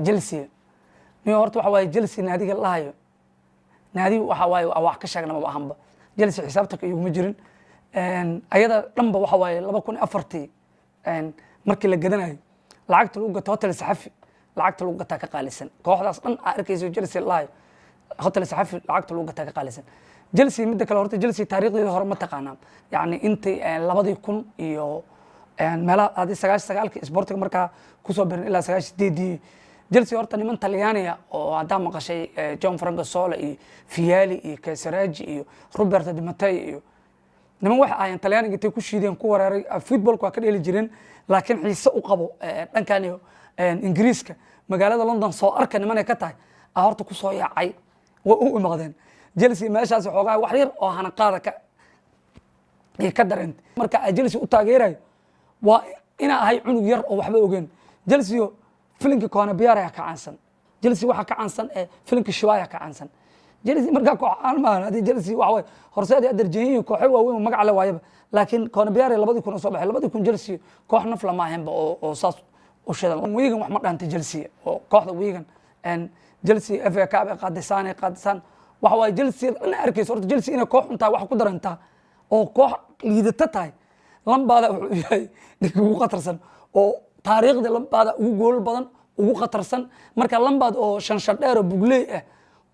Chelsea niyo horta waxa waaye Chelsea naadiga la hayo naadi waxa waaye wax ka sheegna ma ahanba Chelsea xisaabta iguma jirin ayada dhanba waxa waaye 2004 markii la gadanayo lacagta lagu gato hotel saxafi lacagta lagu gataa ka qaalisan kooxdaas dhan arkayso Chelsea la hayo hotel saxafi lacagta lagu gataa ka qaalisan Chelsea midda kale horta Chelsea taariikhdeeda hore ma taqaanaa yani intii 2000 iyo meelaha hadii 99 sportiga markaa ku soo birin ilaa 98 Chelsea horta niman Talyaaniga oo hadda maqashay John Franco Sola iyo Fiali iyo Caseraji iyo Roberto Di Matteo iyo niman waxa ay Talyaaniga intay ku shiideen ku weeraray footballku waa ka dheeli jireen laakiin xiise u qabo dhankan iyo Ingiriiska magaalada London soo arka niman ay ka tahay horta ku soo yaacay oo u imaadeen Chelsea meeshaas xoogaa wax yar oo hana qaada ka dareent marka Chelsea u taageeray waa ina ahay cunug yar oo waxba ogeyn Chelsea filimka koona biyaara ka caansan Chelsea waxa ka caansan filimka Shiwaaya ka caansan Chelsea marka koox aan ma hadii Chelsea waxa way horseed ay darjeeyeen koox waaweyn magac la waayaba laakiin koona biyaara 2000 soo baxay 2000 Chelsea koox naf lama ahaynba oo saas u sheedan wiigan wax ma dhaantay Chelsea oo kooxda wiigan Chelsea FA Cup qaadisaan waxa way Chelsea in arkayso horta Chelsea inay koox inta wax ku darantaa oo koox liidata tahay lambaada wuxuu yahay ugu qatarsan oo taariikhda lambaada ugu gool badan ugu qatarsan marka lambaad oo shan dheer oo bugley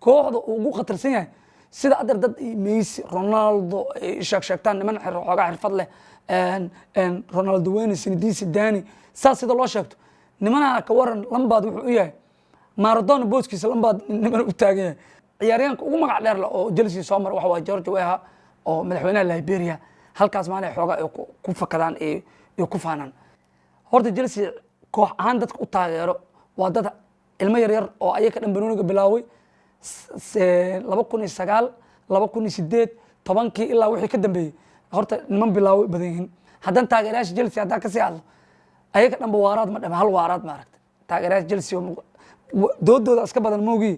kooxda ugu qatarsan yahay sida dad Messi Ronaldo sheegtaan niman xoogaa xirfad leh Ronaldo Wayne Zidane saas sida loo sheegto nimana ka waran lambaad wuxuu yahay Maradona booskiisa lambaad niman u taagan yahay ciyaaryahanka ugu magac dheer oo Chelsea soo mar waxa waa George Weah oo madaxweynaha Liberia halkaas maana xoogaa ku fakadaan iyo ku faanaan horta Chelsea koox ahaan dadka u taageero waa dad ilmo yar yar oo ayaga dhan banooniga bilaaway 2009 2008 10kii ilaa wixii ka dambeeyay horta niman bilaaway badan yihiin hadan taageerayaasha Chelsea hadaa ka sii hadlo ayaga dhan waaraad ma dhama hal waaraad ma aragtay taageerayaasha Chelsea doodooda iska badan moogi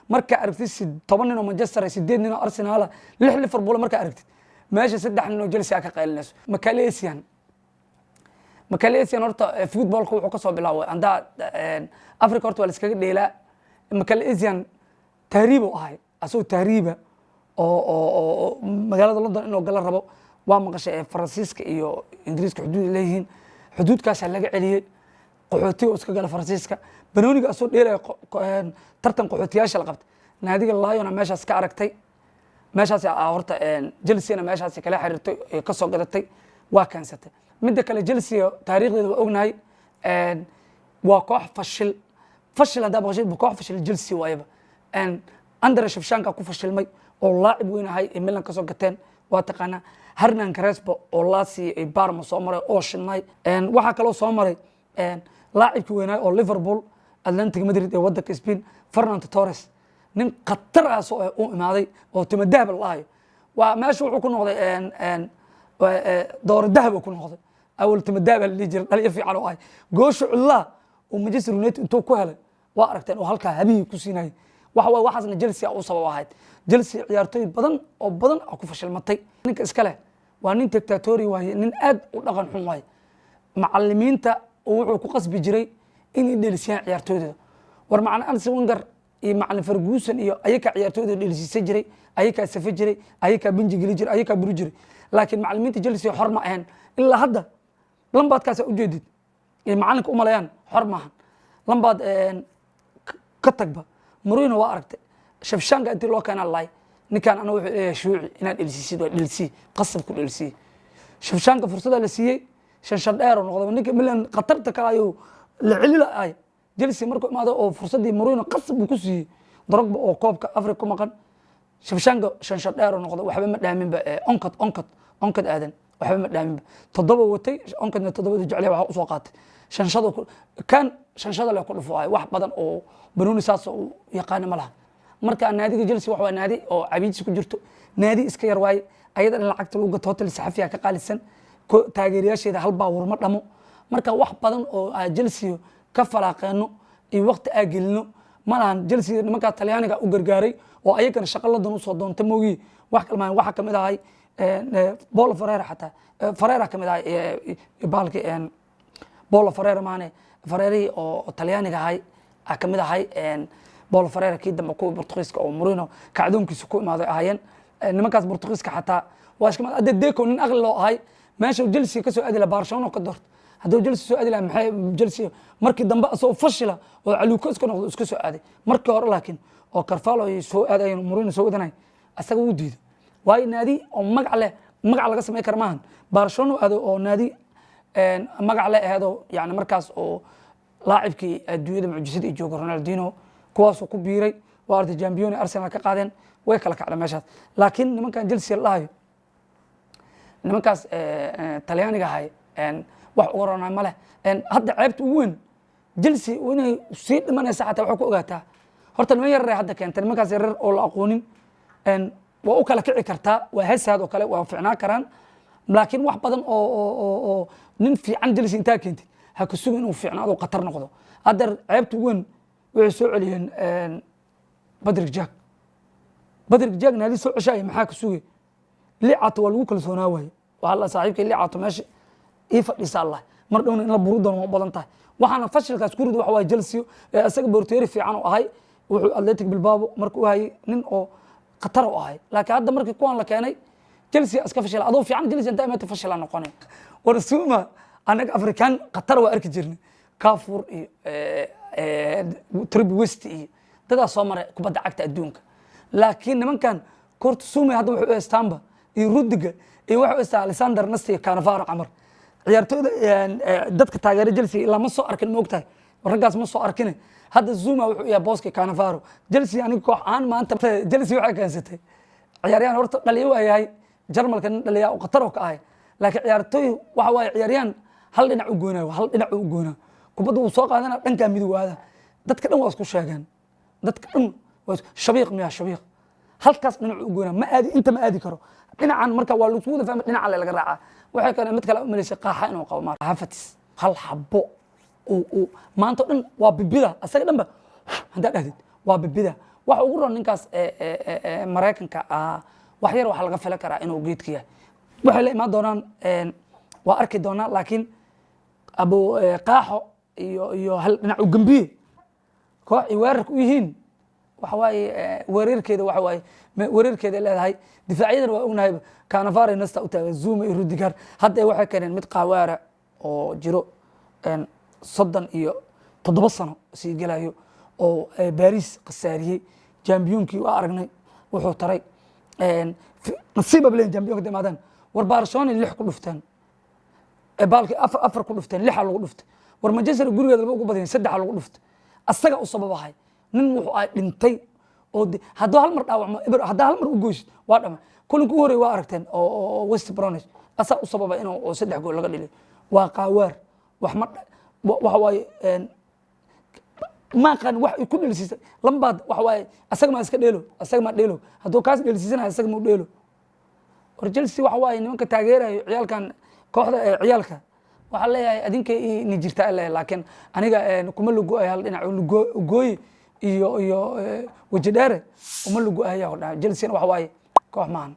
marka aragtid 10 nin oo Manchester 8 nin oo Arsenal 6 Liverpool marka aragtid meesha 3 nin oo Chelsea ka qaylinayso Makalesian horta footballku wuxuu ka soo bilaaway anda Africa horta waa la iskaga dheelaa Makalesian tahriib oo ahay asoo tahriiba oo magaalada London inuu gal rabo waa maqashay Faransiiska iyo Ingiriiska xuduud leeyihiin xuduudkaas laga celiyay qaxooti oo iska gala Faransiiska banooniga asoo dheelay tartan qaxootiyaasha la qabtay naadiga Lyon meeshaas ka aragtay meeshaas horta Chelsea meeshaas kala xiriirtay ka soo gadatay waa kaansatay midda kale Chelsea taariikhdeeda waa ognahay waa koox fashil hada baqashay koox fashil Chelsea waayba Andre Shevchenko ku fashilmay oo laacib weyn ahay Milan ka soo gateen waa taqaana Hernan Crespo oo Lazio ay Parma soo maray oo shinay waxa kale oo soo maray laacibkii weynaa oo Liverpool Atlantic Madrid ee wadanka Spain Fernando Torres nin qatar ah soo u imaaday oo timo dahab la hayo waa meesha wuxuu ku noqday door dahab ku noqday awal timo dahab la jiray dhaliya fiican oo ay goosho Allah oo Manchester United intuu ku helay waa aragteen oo halka habiyi ku siinay waxaasna Chelsea u sabab ahayd Chelsea ciyaartoy badan oo ku fashilmatay ninka iska leh waa nin dictatori waaye nin aad u dhaqan xun waaye macallimiinta wuxuu ku qasbi jiray in dheelisiyaan ciyaartooyda war macna Arsene Wenger iyo macallin Ferguson iyo ayaka ciyaartooyda dheelisiisan jiray ayaka safa jiray ayaka binji gali jiray ayaka buru jiray laakiin macallimiinta Chelsea xor ma ahayn ilaa hadda lambaadkaas u jeedid ee macallinka u malayaan xor maahan lambaad ka tagba Mourinho waa aragtay Shevchenko intii loo keenay lay ninkan ana wuxuu leeyahay shuuci inaad dhelisiisid waa dhelisi qasab ku dhelisi Shevchenko fursada la siiyay shan dheer oo noqday ninka Milan qatarta kale ayuu la celilay Chelsea markuu imaado oo fursadii Mourinho qasab ku siiyay Drogba oo koobka Afrika ku maqan Shevchenko shan dheer oo noqday waxba ma dhaamin ba onkad aadan waxba ma dhaamin todoba watay onkadna todobada jeclay waxa u soo qaatay shanshada la ku dhufay wax badan oo banooni saas oo yaqaan ma laha marka naadiga Chelsea wax waa naadi oo cabiidis ku jirto naadi iska yar waay ayada lacagta lagu gato hotel saxafiya ka qaalisan taageerayaasheeda hal baawar ma dhamo marka wax badan oo Chelsea ka falaaqeeno iyo waqti aagelino malahan Chelsea nimanka Talyaaniga u gargaaray oo ayagana shaqo la doon soo doonta moogi wax kalmaan waxa kamid ahay Paulo Ferreira kamid ahay baalki Paulo Ferreira maane Ferrari oo Talyaaniga ahay kamid ahay Paulo Ferreira kii dambe kuwa Portugiiska oo Mourinho kacdoonkiisa ku imaaday ahaayeen nimankaas Portugiiska xataa waa iska mid Deco nin aqli loo ahay meesha Chelsea ka soo aadi la Barcelona ka doorto hadduu Chelsea soo aadi la maxay Chelsea markii dambe asoo fashila oo Lucas ka noqdo isku soo aaday markii hore laakiin oo Carvalho ay soo aadayeen Mourinho soo wadanay asaga uu diiday waay naadi oo magac laga sameey kar maahan Barcelona aado oo naadi magac leh aado yani markaas oo laacibkii adduunyada mucjisada joogo Ronaldinho kuwaas ku biiray waa arday champion Arsenal ka qaadeen way kala kacday meeshaas laakiin nimankan Chelsea laayo nimankaas Talyaaniga ahay wax uga roonaa ma leh hadda ceebta ugu weyn Chelsea inay sii dhimanaysa xataa wax ku ogaataa horta niman yar hadda keentay nimankaas yar oo la aqoonin waa u kala kici kartaa waa heesaad oo kale waa fiicnaa karaan laakiin wax badan oo nin fiican Chelsea intaa keentay ha ku sugan inuu fiicnaado qatar noqdo hadda ceebta ugu weyn waxay soo celiyeen Patrick Jack naadi soo ceshay maxaa ku sugay liicato waa lagu kalsoonaa waay waxa la saaxiibkay liicato meesha fadhiisa Allah mar dhowna in la buru doono badan tahay waxaana fashilkaas ku rid waxa waa Chelsea asaga borteeri fiican oo ahay wuxuu Athletic Bilbao markuu hayay nin oo qatar oo ahay laakiin hadda markii kuwan la keenay Chelsea iska fashil adoo fiican Chelsea inta ay fashil noqonay war suuma anaga Afrikaan qatar waa arki jirnay Kafur iyo Trip West iyo dada soo maray kubadda cagta adduunka laakiin nimankan Kurt Zouma hadda wuxuu Istanbul iyo Rudiger iyo wuxuu istaa Alexander Nasti Cannavaro Amar ciyaartooyda dadka taageera Chelsea ilaa ma soo arkin moogtahay raggaas ma soo arkin hadda Zouma wuxuu yahay booska Cannavaro Chelsea aniga koox aan maanta Chelsea waxay kaansatay ciyaaryahan horta dhaliyo yahay Jarmalka dhaliya oo qatar oo ka ahay laakiin ciyaartooy waxa way ciyaaryahan hal dhinac u goonaa kubadda uu soo qaadana dhanka midowada dadka dhan waa isku sheegan dadka dhan waa shabiiq halkaas dhinac u goonaa ma aadi inta ma aadi karo dhinacan marka waa lagu wada fahmay dhinaca laga raacaa waxay kale mid kale u maleysay qaaxa inuu qabo maar Havertz hal xabo oo maanta dhan waa bibida asaga dhanba hada dhahdid waa bibida waxa ugu roon ninkaas Mareykanka wax yar waxa laga filan karaa inuu geedka yahay waxay la imaan doonaan waa arki doonaa laakiin abo qaaxo iyo hal dhinac u gambiye koox ay weerarku u yihiin waxa waaye weerarkeeda leedahay difaacyadana waa ognahay Cannavaro Nasta u taagan Zouma iyo Rudiger hadda waxay keeneen mid qawaara oo jiro 37 sano sii galayo oo Paris qasaariyay championkii waa aragnay wuxuu taray nasiib ableen championka damaadaan war Barcelona 6 ku dhuftaan baalki afar ku dhufteen 6 lagu dhuftay war Manchester gurigeeda ugu badiyeen 3 lagu dhuftay asaga u sababahay nin wuxuu ay dhintay oo haddii hal mar dhaawacmo haddii hal mar u gooysto waa dhama kulanku hore waa aragteen oo West Bromwich asaga u sababay inuu 3 gool laga dhilay waa qawaar wax ma waxa way ma qan wax ku dhilisay lambaad waxa way asaga ma iska dheelo hadduu kaas dhilisay asaga ma dheelo war Chelsea waxa way nimanka taageerayo ciyaalkan kooxda ciyaalka waxa leeyahay adinka in jirta laakiin aniga kuma lugu ay hal dhinac gooy iyo waji dheere uma lugu ay Chelsea waxa way koox maan